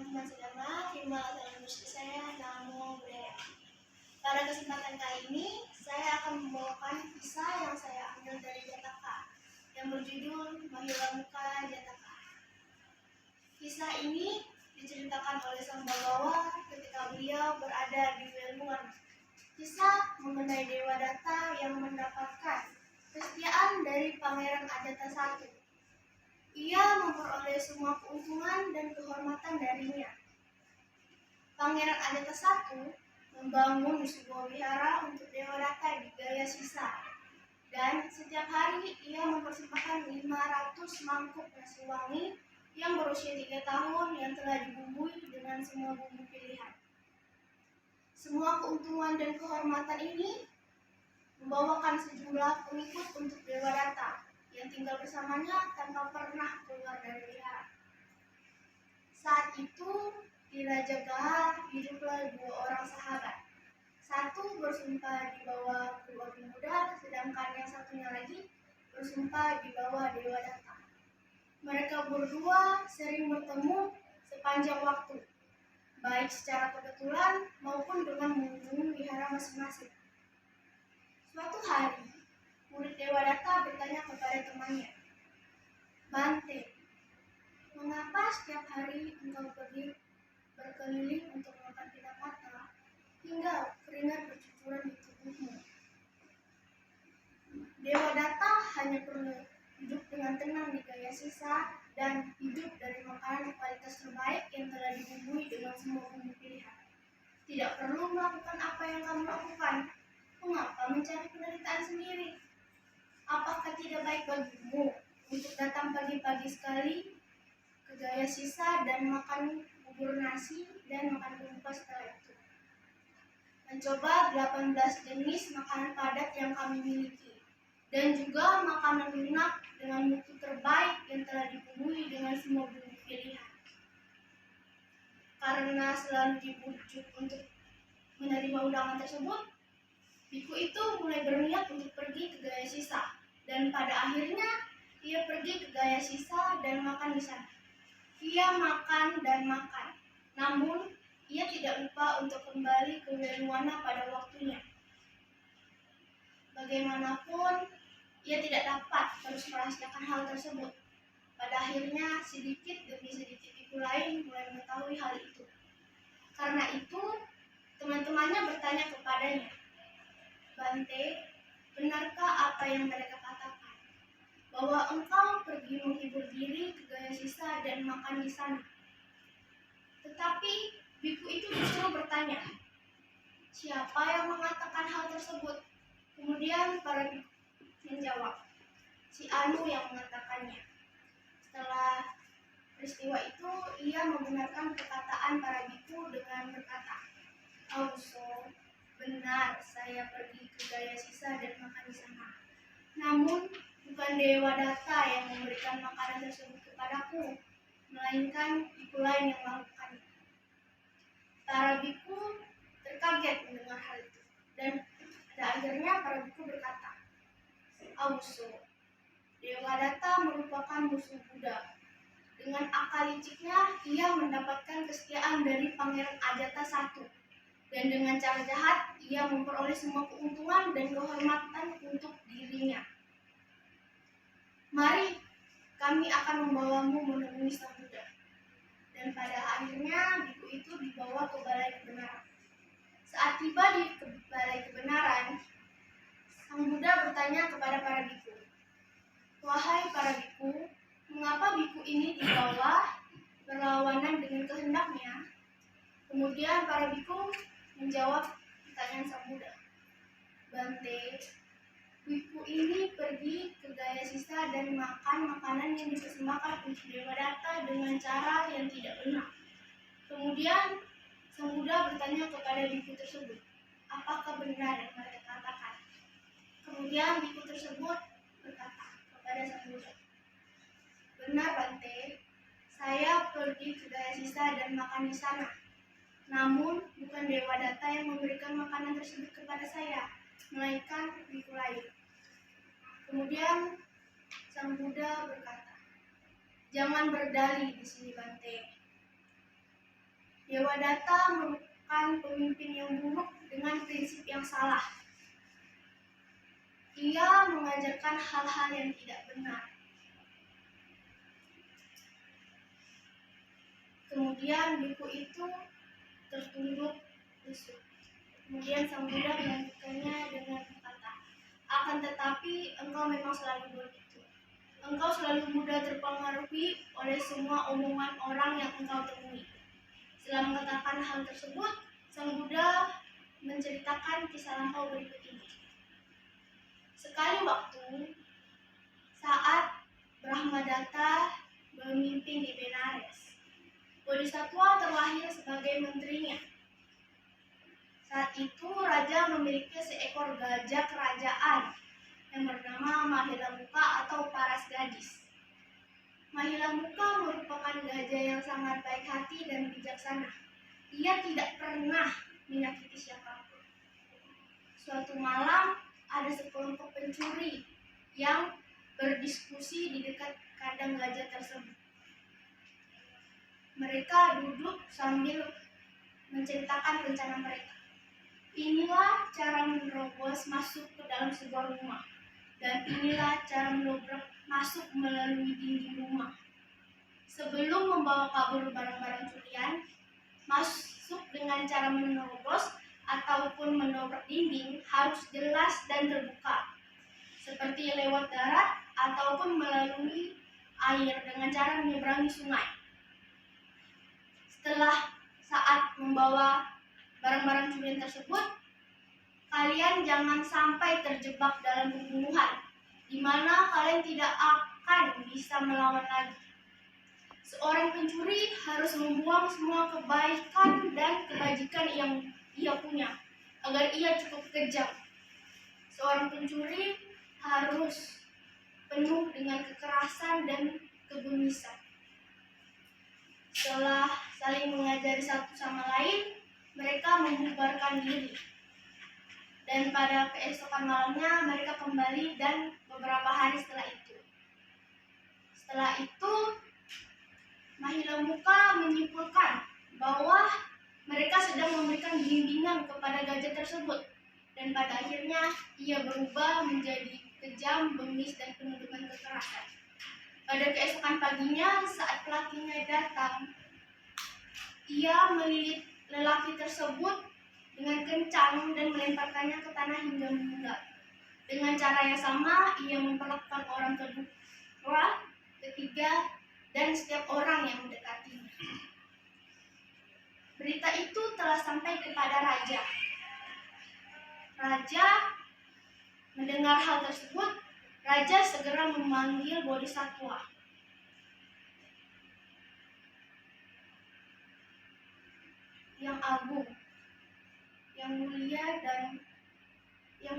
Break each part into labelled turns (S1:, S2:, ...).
S1: teman-teman sedama, terima kasih saya Namo Buddhaya. Pada kesempatan kali ini, saya akan membawakan kisah yang saya ambil dari Jataka yang berjudul Mahila Muka Jataka. Kisah ini diceritakan oleh sang Bagawa ketika beliau berada di Welmuan. Kisah mengenai Dewa Datta yang mendapatkan kesetiaan dari Pangeran Ajata I. Ia memperoleh semua keuntungan dan kehormatan darinya. Pangeran Ajata I membangun sebuah wihara untuk Dewa Datta di Gaya Sisa, dan setiap hari ia mempersembahkan 500 mangkuk nasi wangi yang berusia 3 tahun yang telah dibumbui dengan semua bumbu pilihan. Semua keuntungan dan kehormatan ini membawakan sejumlah pengikut untuk Dewa Datta yang tinggal bersamanya tanpa pernah keluar dari wihara. Saat itu di Raja Gaha hiduplah 2 orang sahabat. Satu bersumpah di bawah kedua pemuda, sedangkan yang satunya lagi bersumpah di bawah Dewa Datta. Mereka berdua sering bertemu sepanjang waktu, baik secara kebetulan maupun dengan mengunjungi wihara masing-masing. Suatu hari, murid Dewa Datta bertanya kepada temannya, "Bante, mengapa setiap hari engkau pergi berkeliling untuk makan pinapata hingga keringat bercucuran di tubuhmu?" Dewa Datta hanya perlu hidup dengan tenang di Gaya Sisa dan hidup dari makanan kualitas terbaik yang telah dibumbui dengan semua bumbu pilihan. Tidak perlu melakukan apa yang kamu lakukan. Mengapa mencari penderitaan sendiri? Apakah tidak baik bagimu untuk datang pagi-pagi sekali ke Gaya Sisa dan makan bubur nasi dan makan ketupat setelah itu? Mencoba 18 jenis makanan padat yang kami miliki, dan juga makanan lunak dengan mutu terbaik yang telah dibumbui dengan semua bumbu pilihan. Karena selalu dibujuk untuk menerima undangan tersebut, biku itu mulai berniat untuk pergi ke Gaya Sisa, dan pada akhirnya ia pergi ke Gaya Sisa dan makan di sana. Ia makan dan makan, namun ia tidak lupa untuk kembali ke Welmuana pada waktunya. Bagaimanapun, ia tidak dapat terus merahasiakan hal tersebut. Pada akhirnya, sedikit demi sedikit biku lain mulai mengetahui hal itu. Karena itu, teman-temannya bertanya kepadanya, "Bante, benarkah apa yang mereka katakan, bahwa engkau pergi menghibur diri ke Gaya Sisa dan makan di sana?" Tetapi biku itu justru bertanya, "Siapa yang mengatakan hal tersebut?" Kemudian para biku menjawab, "Si Anu yang mengatakannya." Setelah peristiwa itu, ia membenarkan perkataan para biku dengan berkata, "Auso, benar saya pergi ke Gaya Sisa dan makan di sana. Namun bukan Dewa Datta yang memberikan makanan tersebut kepadaku, melainkan biku lain yang melakukannya." Para biku terkaget mendengar hal itu, dan pada akhirnya para biku berkata, "Auso, Dewa Datta merupakan musuh Buddha. Dengan akal liciknya, ia mendapatkan kesetiaan dari Pangeran Ajata I. Dan dengan cara jahat, ia memperoleh semua keuntungan dan kehormatan untuk dirinya. Mari, kami akan membawamu menemui Sang Buddha." Dan pada akhirnya, biku itu dibawa ke balai kebenaran. Saat tiba di balai kebenaran, Sang Buddha bertanya kepada para biku, "Wahai para biku, mengapa biku ini dibawa berlawanan dengan kehendaknya?" Kemudian para biku menjawab pertanyaan Sang Buddha, "Bante, biku ini pergi ke Gaya Sisa dan makan makanan yang dipersembahkan untuk Dewa Datta dengan cara yang tidak benar." Kemudian Sang Buddha bertanya kepada biku tersebut, "Apakah benar yang mereka katakan?" Kemudian biku tersebut berkata kepada Sang Buddha, "Benar, Bante, saya pergi ke Gaya Sisa dan makan di sana. Namun bukan Dewa Datta yang memberikan makanan tersebut kepada saya, melainkan biku lain." Kemudian Sang Buddha berkata, "Jangan berdalih di sini, Bante. Dewadatta merupakan pemimpin yang buruk dengan prinsip yang salah. Ia mengajarkan hal-hal yang tidak benar. Kemudian biku itu tertunduk lesu. Kemudian sang Buddha melanjutkannya dengan berkata, akan tetapi engkau memang selalu begitu. Engkau selalu mudah terpengaruhi oleh semua omongan orang yang engkau temui. Setelah mengatakan hal tersebut, sang Buddha menceritakan kisah lampau berikut ini. Sekali waktu, saat Brahmadatta memimpin di Benares, Bodhisattva terlahir sebagai menterinya. Saat itu, raja memiliki seekor gajah kerajaan yang bernama Mahilamuka atau Paras Gadis. Mahilamuka merupakan gajah yang sangat baik hati dan bijaksana. Ia tidak pernah menyakiti siapapun. Suatu malam, ada sekelompok pencuri yang berdiskusi di dekat kandang gajah tersebut. Mereka duduk sambil menceritakan rencana mereka. Inilah cara menerobos masuk ke dalam sebuah rumah, dan inilah cara mendobrak masuk melalui dinding rumah. Sebelum membawa kabur barang-barang curian, masuk dengan cara menerobos ataupun mendobrak dinding harus jelas dan terbuka, seperti lewat darat ataupun melalui air dengan cara menyeberangi sungai. Setelah saat membawa barang-barang curian tersebut, kalian jangan sampai terjebak dalam pembunuhan, di mana kalian tidak akan bisa melawan lagi. Seorang pencuri harus membuang semua kebaikan dan kebajikan yang ia punya, agar ia cukup kejam. Seorang pencuri harus penuh dengan kekerasan dan kebengisan. Setelah saling mengajari satu sama lain, mereka membubarkan diri. Dan pada keesokan malamnya mereka kembali dan beberapa hari setelah itu. Setelah itu, Mahilamuka menyimpulkan bahwa mereka sedang memberikan bimbingan kepada gajah tersebut. Dan pada akhirnya ia berubah menjadi kejam, bengis, dan penuh dengan kekerasan. Pada keesokan paginya, saat pelakinya datang, ia melilit lelaki tersebut dengan kencang dan melemparkannya ke tanah hingga meninggal. Dengan cara yang sama, ia memperlakukan orang kedua, ketiga, dan setiap orang yang mendekatinya. Berita itu telah sampai kepada raja. Raja mendengar hal tersebut, raja segera memanggil Bodhisattva. Yang agung, yang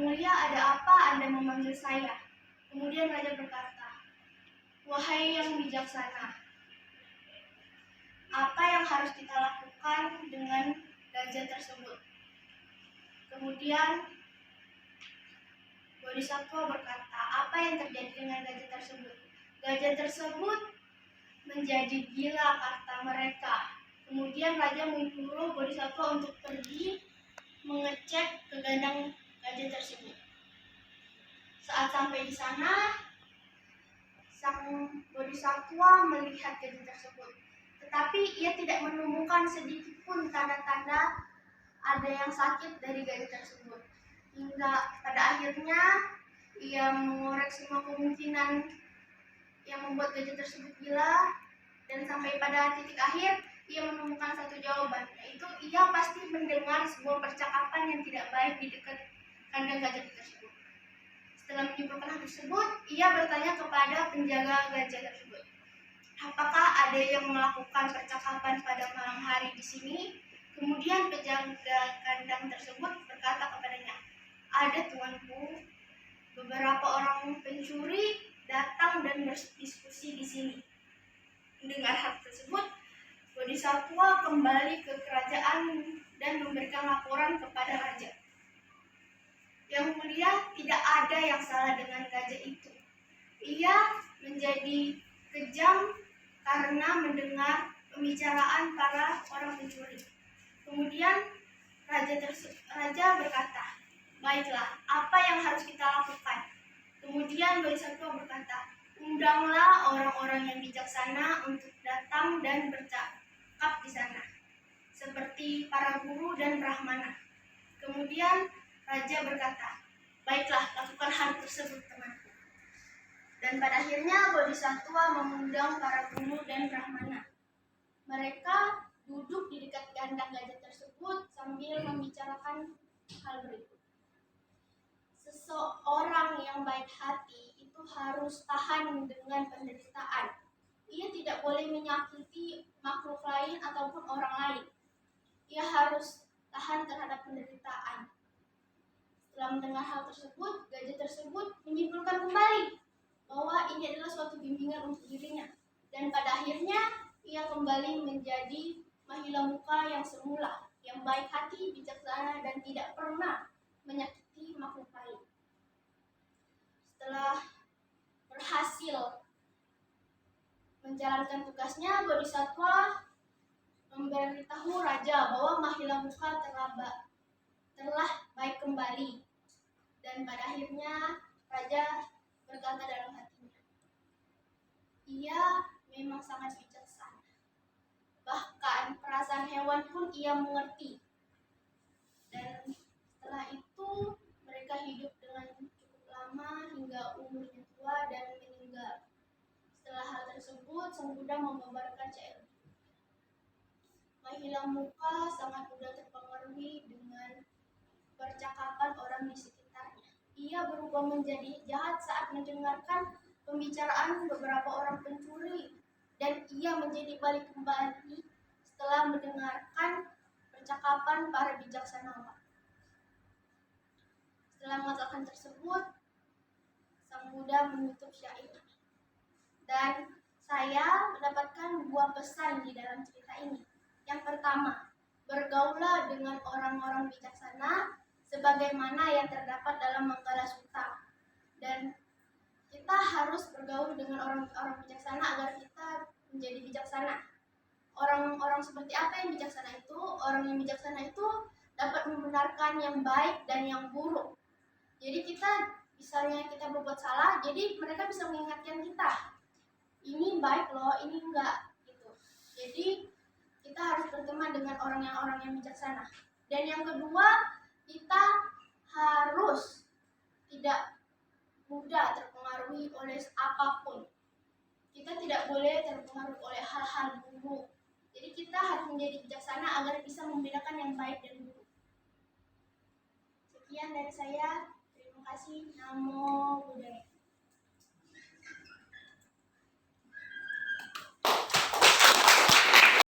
S1: mulia, ada apa Anda memanggil saya? Kemudian raja berkata, wahai yang bijaksana, apa yang harus kita lakukan dengan gajah tersebut? Kemudian Bodhisattva berkata, apa yang terjadi dengan gajah tersebut? Gajah tersebut menjadi gila, kata mereka. Kemudian raja menyuruh Bodhisattva untuk pergi mengecek ke kandang gajah tersebut. Saat sampai di sana, sang Bodhisattva melihat gajah tersebut, tetapi ia tidak menemukan sedikit pun tanda-tanda ada yang sakit dari gajah tersebut. Hingga pada akhirnya ia mengorek semua kemungkinan yang membuat gajah tersebut gila, dan sampai pada titik akhir ia menemukan satu jawaban, yaitu ia pasti mendengar sebuah percakapan yang tidak baik di dekat kandang gajah tersebut. Setelah menyimpulkan hal tersebut, ia bertanya kepada penjaga gajah tersebut, apakah ada yang melakukan percakapan pada malam hari di sini? Kemudian penjaga kandang tersebut berkata kepadanya, ada tuanku, beberapa orang pencuri datang dan berdiskusi di sini. Mendengar hal tersebut, Bodhisattva kembali ke kerajaan dan memberikan laporan kepada raja. Yang mulia, tidak ada yang salah dengan gajah itu. Ia menjadi kejam karena mendengar pembicaraan para orang pencuri. Kemudian raja berkata, "Baiklah, apa yang harus kita lakukan?" Kemudian Bodhisattva berkata, "Undanglah orang-orang yang bijaksana untuk datang dan bercakap di sana, seperti para guru dan brahmana." Kemudian raja berkata, "Baiklah, lakukan hal tersebut, temanku." Dan pada akhirnya Bodhisattva mengundang para guru dan brahmana. Mereka duduk di dekat kandang gajah tersebut sambil membicarakan hal berikut. Seseorang yang baik hati itu harus tahan dengan penderitaan. Ia tidak boleh menyakiti makhluk lain ataupun orang lain. Ia harus tahan terhadap penderitaan. Setelah mendengar hal tersebut, gajah tersebut menyimpulkan kembali bahwa ini adalah suatu bimbingan untuk dirinya. Dan pada akhirnya, ia kembali menjadi Mahila Mukha yang semula, yang baik hati, bijaksana, dan tidak pernah menyakiti makhluk lain. Setelah berhasil menjalankan tugasnya, Bodhisattva memberitahu raja bahwa Mahila Mukha telah baik kembali. Dan pada akhirnya raja berkata dalam hatinya, ia memang sangat bijaksana. Bahkan perasaan hewan pun ia mengerti. Dan setelah itu mereka hidup dengan cukup lama hingga umurnya tua dan meninggal. Setelah hal tersebut, Sang Buddha membabarkan syair. Mahila Mukha sangat mudah terpengaruhi dengan percakapan orang di sekitarnya. Ia berubah menjadi jahat saat mendengarkan pembicaraan beberapa orang pencuri, dan ia menjadi balik kembali setelah mendengarkan percakapan para bijaksanawan. Setelah mengatakan tersebut, Sang Buddha menutup syair. Dan saya mendapatkan dua pesan di dalam cerita ini. Yang pertama, bergaulah dengan orang-orang bijaksana sebagaimana yang terdapat dalam Manggala Sutta. Dan kita harus bergaul dengan orang-orang bijaksana agar kita menjadi bijaksana. Orang-orang seperti apa yang bijaksana itu? Orang yang bijaksana itu dapat membenarkan yang baik dan yang buruk. Jadi misalnya kita berbuat salah, jadi mereka bisa mengingatkan kita, ini baik loh, ini enggak, gitu. Jadi kita harus berteman dengan orang yang bijaksana. Dan yang kedua, kita harus tidak mudah terpengaruhi oleh apapun. Kita tidak boleh terpengaruh oleh hal-hal buruk. Jadi kita harus menjadi bijaksana agar bisa membedakan yang baik dan buruk. Sekian dari saya.